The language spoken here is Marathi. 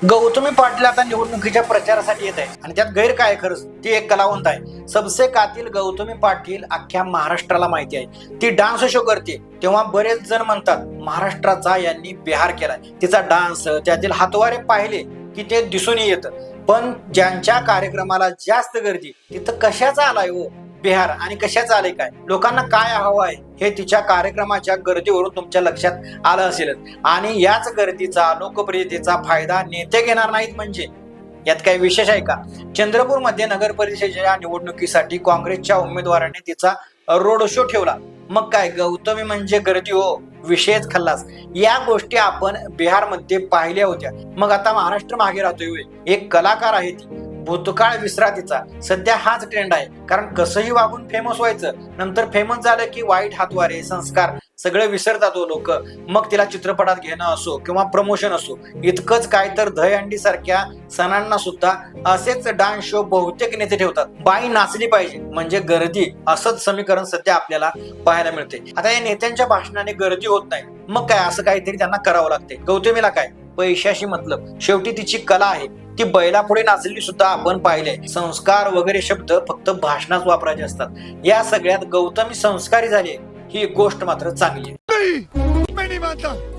गौतमी पाटील आता निवडणुकीच्या प्रचारासाठी येत आहे आणि त्यात गैर काय खरंच ती एक कलावंत आहे. सबसे कातील गौतमी पाटील अख्ख्या महाराष्ट्राला माहिती आहे. ती डान्स शो करते तेव्हा बरेच जण म्हणतात महाराष्ट्राचा यांनी बिहार केलाय. तिचा डान्स त्यातील हातवारे पाहिले की ते दिसून येतं. पण ज्यांच्या कार्यक्रमाला जास्त गर्दी तिथं कशाचा आलाय हो बिहार आणि कशाचं आलंय काय, लोकांना काय हवं आहे हे तिच्या कार्यक्रमाच्या गर्दीवरून तुमच्या लक्षात आलं असेलच. आणि याच गर्दीचा लोकप्रियतेचा फायदा नेते घेणार नाहीत म्हणजे यात काही विशेष आहे का? चंद्रपूरमध्ये नगर परिषदेच्या निवडणुकीसाठी काँग्रेसच्या उमेदवाराने तिचा रोड शो ठेवला. मग काय गौतमी म्हणजे गर्दी हो, विषयच खल्लास. या गोष्टी आपण बिहारमध्ये पाहिल्या होत्या. मग आता महाराष्ट्र मागे राहतोय. एक कलाकार आहे ती, भूतकाळ विसरातीचा. सध्या हाच ट्रेंड आहे, कारण कसंही वागून फेमस व्हायचं, नंतर फेमस झालं की वाईट हातवारे संस्कार सगळे विसरतात लोक. मग तिला चित्रपटात घेणं असो किंवा प्रमोशन असो, इतकंच काय तर दहीहंडी सारख्या सणांना सुद्धा असेच डान्स शो बहुतेक नेते ठेवतात. बाई नाचली पाहिजे म्हणजे गर्दी, असंच समीकरण सध्या आपल्याला पाहायला मिळते. आता या नेत्यांच्या भाषणाने गर्दी होत नाही, मग काय असं काहीतरी त्यांना करावं लागते. गौतमीला काय पैशाशी मतलब, शेवटी तिची कला आहे. ती बैलापुढे नाचलेली सुद्धा आपण पाहिले. संस्कार वगैरे शब्द फक्त भाषणात वापरायचे असतात. या सगळ्यात गौतमी संस्कारी झाली ही गोष्ट मात्र चांगली आहे.